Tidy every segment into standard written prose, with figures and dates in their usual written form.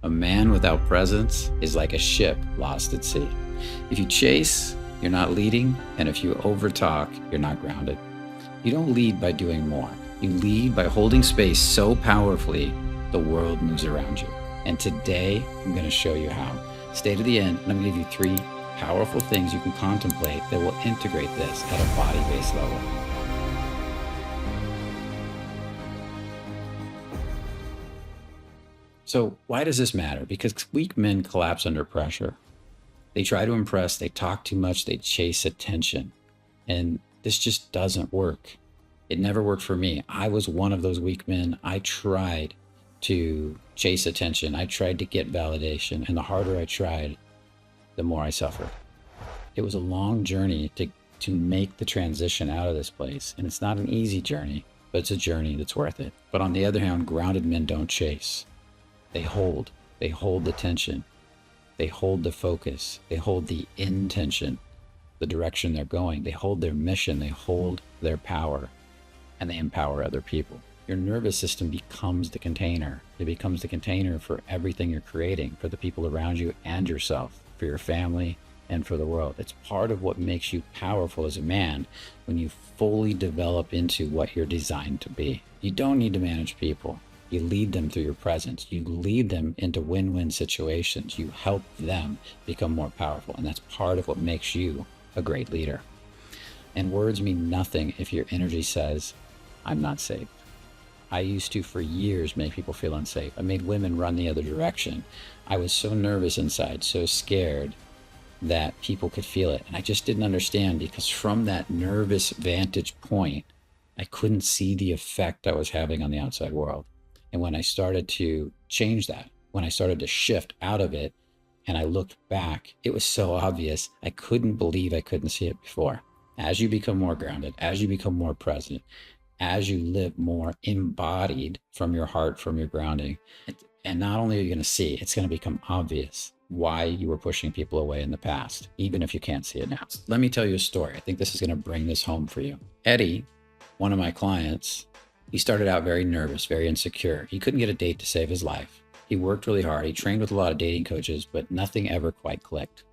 A man without presence is like a ship lost at sea. If you chase, you're not leading, and if you overtalk, you're not grounded. You don't lead by doing more. You lead by holding space so powerfully, the world moves around you. And today, I'm going to show you how. Stay to the end, and I'm going to give you 3 powerful things you can contemplate that will integrate this at a body-based level. So why does this matter? Because weak men collapse under pressure. They try to impress, they talk too much, they chase attention. And this just doesn't work. It never worked for me. I was one of those weak men. I tried to chase attention. I tried to get validation. And the harder I tried, the more I suffered. It was a long journey to make the transition out of this place. And it's not an easy journey, but it's a journey that's worth it. But on the other hand, grounded men don't chase. They hold the tension, they hold the focus, they hold the intention, the direction they're going, they hold their mission, they hold their power, and they empower other people. Your nervous system becomes the container. It becomes the container for everything you're creating, for the people around you and yourself, for your family and for the world. It's part of what makes you powerful as a man when you fully develop into what you're designed to be. You don't need to manage people. You lead them through your presence. You lead them into win-win situations. You help them become more powerful. And that's part of what makes you a great leader. And words mean nothing if your energy says, I'm not safe. I used to, for years, make people feel unsafe. I made women run the other direction. I was so nervous inside, so scared that people could feel it. And I just didn't understand, because from that nervous vantage point, I couldn't see the effect I was having on the outside world. And when I started to change that, when I started to shift out of it and I looked back, it was so obvious. I couldn't believe I couldn't see it before. As you become more grounded, as you become more present, as you live more embodied from your heart, from your grounding, and not only are you going to see, it's going to become obvious why you were pushing people away in the past, even if you can't see it now. Let me tell you a story. I think this is going to bring this home for you. Eddie, one of my clients, he started out very nervous, very insecure. He couldn't get a date to save his life. He worked really hard. He trained with a lot of dating coaches, but nothing ever quite clicked.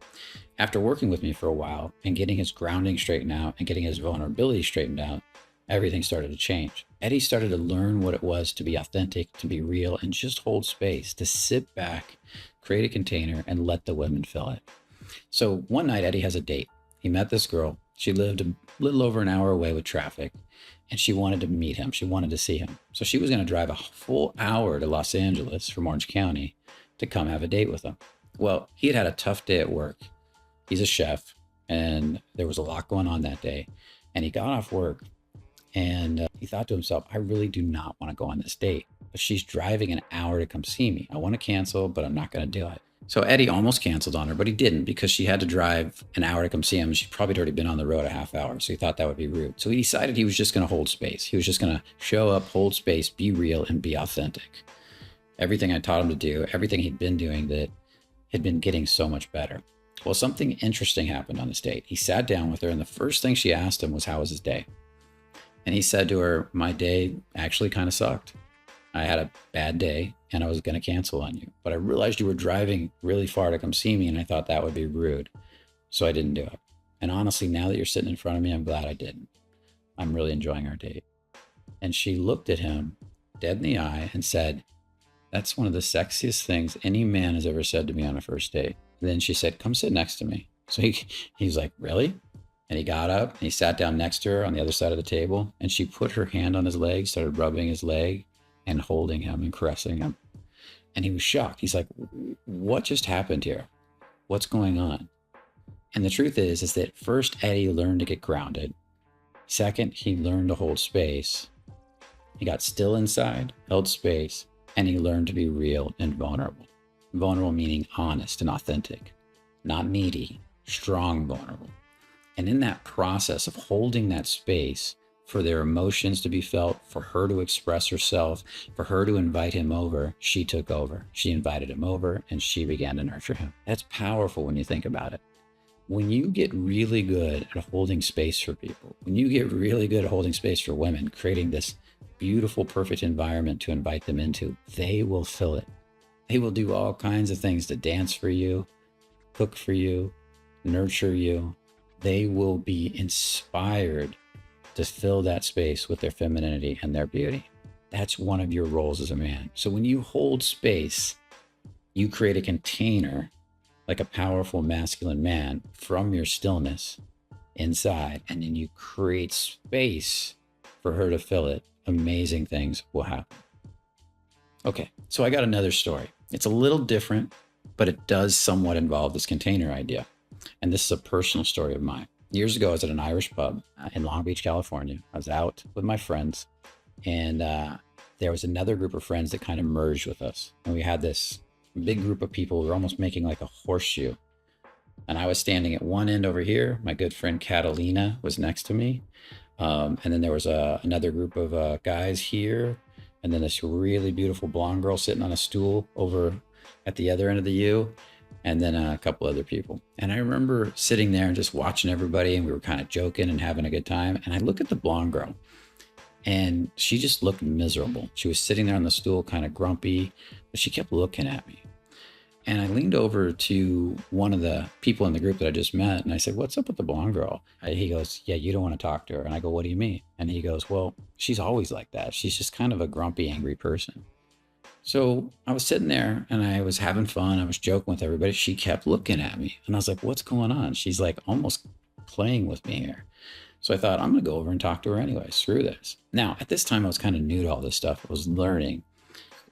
After working with me for a while and getting his grounding straightened out and getting his vulnerability straightened out, everything started to change. Eddie started to learn what it was to be authentic, to be real, and just hold space, to sit back, create a container, and let the women fill it. So one night, Eddie has a date. He met this girl. She lived a little over an hour away with traffic, and she wanted to meet him. She wanted to see him. So she was going to drive a full hour to Los Angeles from Orange County to come have a date with him. Well, he had had a tough day at work. He's a chef, and there was a lot going on that day. And he got off work, and he thought to himself, I really do not want to go on this date. But she's driving an hour to come see me. I want to cancel, but I'm not going to do it. So Eddie almost canceled on her, but he didn't, because she had to drive an hour to come see him. And she'd probably already been on the road a half hour. So he thought that would be rude. So he decided he was just going to hold space. He was just going to show up, hold space, be real, and be authentic. Everything I taught him to do, everything he'd been doing that had been getting so much better. Well, something interesting happened on this date. He sat down with her, and the first thing she asked him was, how was his day? And he said to her, my day actually kind of sucked. I had a bad day and I was going to cancel on you, but I realized you were driving really far to come see me, and I thought that would be rude. So I didn't do it. And honestly, now that you're sitting in front of me, I'm glad I didn't. I'm really enjoying our date. And she looked at him dead in the eye and said, that's one of the sexiest things any man has ever said to me on a first date. And then she said, come sit next to me. So he's like, really? And he got up and he sat down next to her on the other side of the table, and she put her hand on his leg, started rubbing his leg and holding him and caressing him. And he was shocked. He's like, what just happened here? What's going on? And the truth is that first, Eddie learned to get grounded. Second, he learned to hold space. He got still inside, held space, and he learned to be real and vulnerable. Vulnerable meaning honest and authentic, not needy, strong, vulnerable. And in that process of holding that space for their emotions to be felt, for her to express herself, for her to invite him over, she took over. She invited him over and she began to nurture him. That's powerful when you think about it. When you get really good at holding space for people, when you get really good at holding space for women, creating this beautiful, perfect environment to invite them into, they will fill it. They will do all kinds of things to dance for you, cook for you, nurture you. They will be inspired to fill that space with their femininity and their beauty. That's one of your roles as a man. So when you hold space, you create a container like a powerful masculine man from your stillness inside, and then you create space for her to fill it. Amazing things will happen. Okay, so I got another story. It's a little different, but it does somewhat involve this container idea. And this is a personal story of mine. Years ago, I was at an Irish pub in Long Beach, California. I was out with my friends, and there was another group of friends that kind of merged with us. And we had this big group of people. We were almost making like a horseshoe. And I was standing at one end over here. My good friend Catalina was next to me. And then there was another group of guys here. And then this really beautiful blonde girl sitting on a stool over at the other end of the U. And then a couple other people. And I remember sitting there and just watching everybody, and we were kind of joking and having a good time. And I look at the blonde girl, and she just looked miserable. She was sitting there on the stool, kind of grumpy, but she kept looking at me. And I leaned over to one of the people in the group that I just met, and I said, "What's up with the blonde girl?" He goes, "Yeah, you don't want to talk to her." And I go, "What do you mean?" And he goes, "Well, she's always like that. She's just kind of a grumpy, angry person." So I was sitting there and I was having fun. I was joking with everybody. She kept looking at me, and I was like, "What's going on?" She's like almost playing with me here. So I thought, I'm going to go over and talk to her anyway. Screw this. Now, at this time, I was kind of new to all this stuff. I was learning.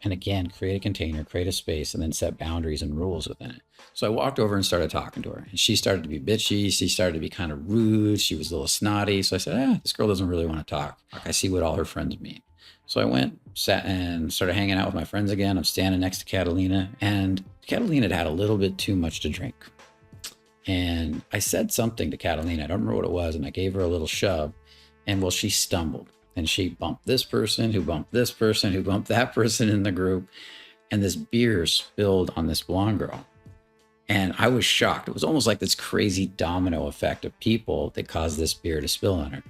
And again, create a container, create a space, and then set boundaries and rules within it. So I walked over and started talking to her. And she started to be bitchy. She started to be kind of rude. She was a little snotty. So I said, this girl doesn't really want to talk. I see what all her friends mean. So I went, sat, and started hanging out with my friends again. I'm standing next to Catalina. And Catalina had had a little bit too much to drink. And I said something to Catalina. I don't remember what it was. And I gave her a little shove. And well, she stumbled. And she bumped this person, who bumped this person, who bumped that person in the group. And this beer spilled on this blonde girl. And I was shocked. It was almost like this crazy domino effect of people that caused this beer to spill on her.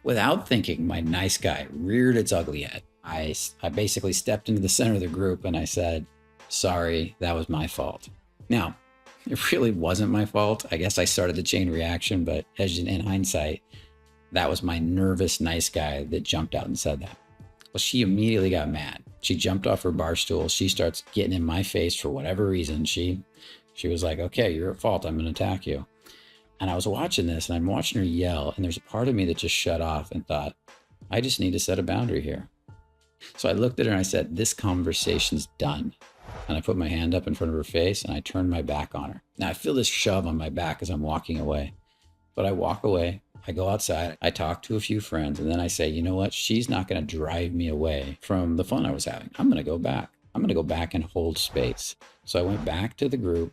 Without thinking, my nice guy reared its ugly head. I basically stepped into the center of the group and I said, "Sorry, that was my fault." Now, it really wasn't my fault. I guess I started the chain reaction, but as in hindsight, that was my nervous nice guy that jumped out and said that. Well, she immediately got mad. She jumped off her bar stool. She starts getting in my face for whatever reason. She was like, "Okay, you're at fault. I'm going to attack you." And I was watching this, and I'm watching her yell, and there's a part of me that just shut off and thought, I just need to set a boundary here. So I looked at her and I said, "This conversation's done." And I put my hand up in front of her face and I turned my back on her. Now I feel this shove on my back as I'm walking away, but I walk away. I go outside, I talk to a few friends, and then I say, you know what? She's not going to drive me away from the fun I was having. I'm going to go back. I'm going to go back and hold space. So I went back to the group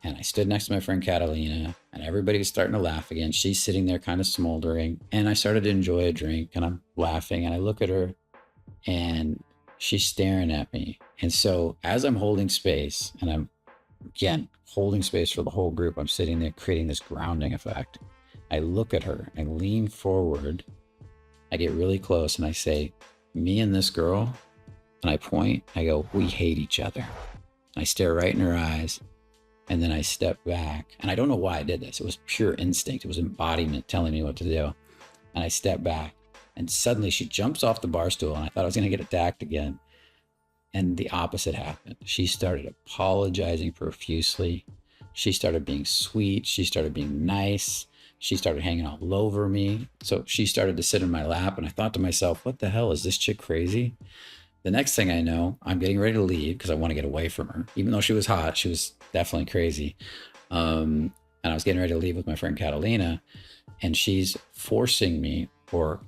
and I stood next to my friend Catalina, and everybody was starting to laugh again. She's sitting there kind of smoldering, and I started to enjoy a drink, and I'm laughing, and I look at her and she's staring at me. And so as I'm holding space, and I'm again holding space for the whole group, I'm sitting there creating this grounding effect. I look at her, I lean forward, I get really close, and I say, "Me and this girl," and I point, I go, "We hate each other." I stare right in her eyes, and then I step back. And I don't know why I did this. It was pure instinct. It was embodiment telling me what to do. And I step back, and suddenly she jumps off the bar stool, and I thought I was going to get attacked again. And the opposite happened. She started apologizing profusely. She started being sweet. She started being nice. She started hanging all over me. So she started to sit in my lap, and I thought to myself, what the hell, is this chick crazy? The next thing I know, I'm getting ready to leave because I want to get away from her. Even though she was hot, she was definitely crazy. And I was getting ready to leave with my friend Catalina, and she's forcing me or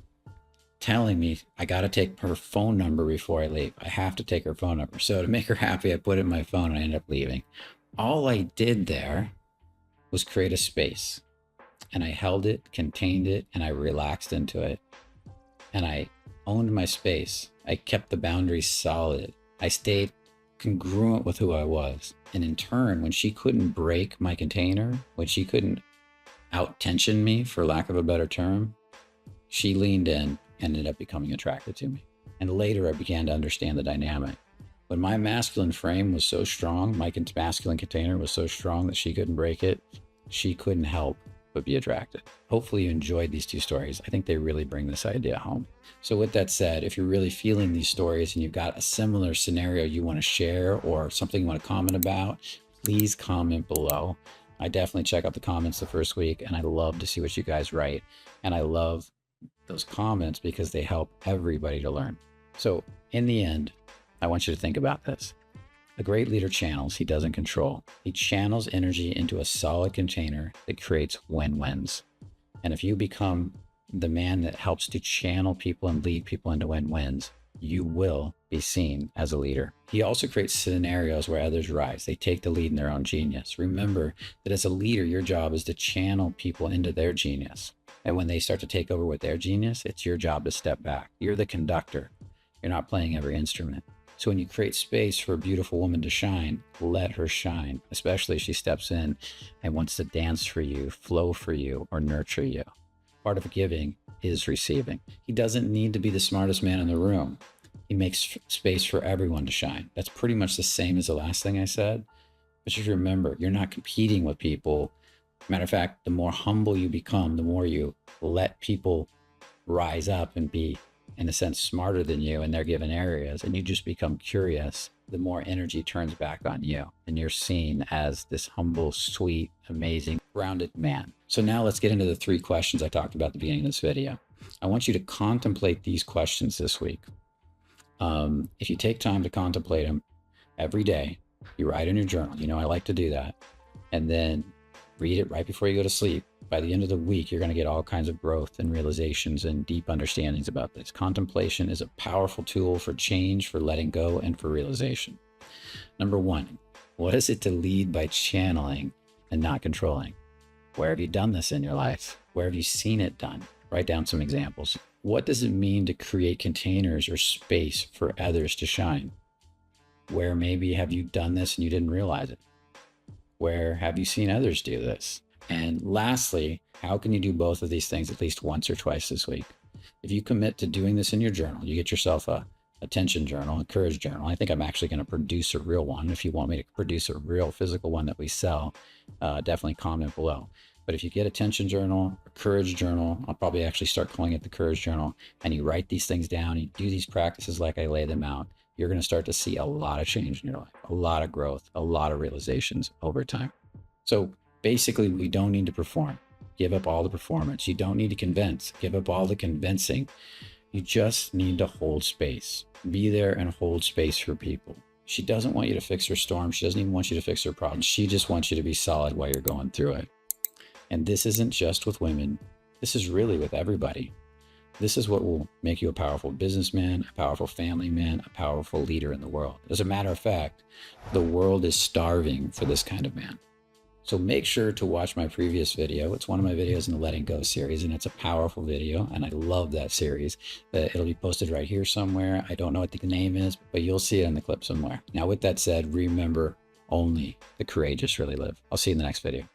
telling me I got to take her phone number before I leave. I have to take her phone number. So to make her happy, I put it in my phone and I ended up leaving. All I did there was create a space, and I held it, contained it, and I relaxed into it. And I owned my space. I kept the boundaries solid. I stayed congruent with who I was. And in turn, when she couldn't break my container, when she couldn't out-tension me, for lack of a better term, she leaned in and ended up becoming attracted to me. And later I began to understand the dynamic. When my masculine frame was so strong, my masculine container was so strong that she couldn't break it, she couldn't help but be attracted. Hopefully you enjoyed these 2 stories. I think they really bring this idea home. So with that said, if you're really feeling these stories and you've got a similar scenario you want to share or something you want to comment about, please comment below. I definitely check out the comments the first week, and I love to see what you guys write. And I love those comments because they help everybody to learn. So in the end, I want you to think about this. A great leader channels, he doesn't control. He channels energy into a solid container that creates win-wins. And if you become the man that helps to channel people and lead people into win-wins, you will be seen as a leader. He also creates scenarios where others rise. They take the lead in their own genius. Remember that as a leader, your job is to channel people into their genius. And when they start to take over with their genius, it's your job to step back. You're the conductor. You're not playing every instrument. So when you create space for a beautiful woman to shine, let her shine, especially if she steps in and wants to dance for you, flow for you, or nurture you. Part of giving is receiving. He doesn't need to be the smartest man in the room. He makes space for everyone to shine. That's pretty much the same as the last thing I said. But just remember, you're not competing with people. Matter of fact, the more humble you become, the more you let people rise up and be, in a sense, smarter than you in their given areas, and you just become curious, the more energy turns back on you, and you're seen as this humble, sweet, amazing, grounded man. So now let's get into the 3 questions I talked about at the beginning of this video. I want you to contemplate these questions this week. If you take time to contemplate them every day, you write in your journal. You know, I like to do that. And then read it right before you go to sleep. By the end of the week, you're going to get all kinds of growth and realizations and deep understandings about this. Contemplation is a powerful tool for change, for letting go, and for realization. Number 1, what is it to lead by channeling and not controlling? Where have you done this in your life? Where have you seen it done? Write down some examples. What does it mean to create containers or space for others to shine? Where maybe have you done this and you didn't realize it? Where have you seen others do this? And lastly, how can you do both of these things at least once or twice this week? If you commit to doing this in your journal, you get yourself a attention journal, a courage journal. I think I'm actually going to produce a real one. If you want me to produce a real physical one that we sell, definitely comment below. But if you get attention journal, a courage journal, I'll probably actually start calling it the courage journal, and you write these things down, you do these practices like I lay them out, you're going to start to see a lot of change in your life, a lot of growth, a lot of realizations over time. So basically, we don't need to perform. Give up all the performance. You don't need to convince. Give up all the convincing. You just need to hold space. Be there and hold space for people. She doesn't want you to fix her storm. She doesn't even want you to fix her problems. She just wants you to be solid while you're going through it. And this isn't just with women. This is really with everybody. This is what will make you a powerful businessman, a powerful family man, a powerful leader in the world. As a matter of fact, the world is starving for this kind of man. So make sure to watch my previous video. It's one of my videos in the Letting Go series, and it's a powerful video, and I love that series. It'll be posted right here somewhere. I don't know what the name is, but you'll see it in the clip somewhere. Now, with that said, remember, only the courageous really live. I'll see you in the next video.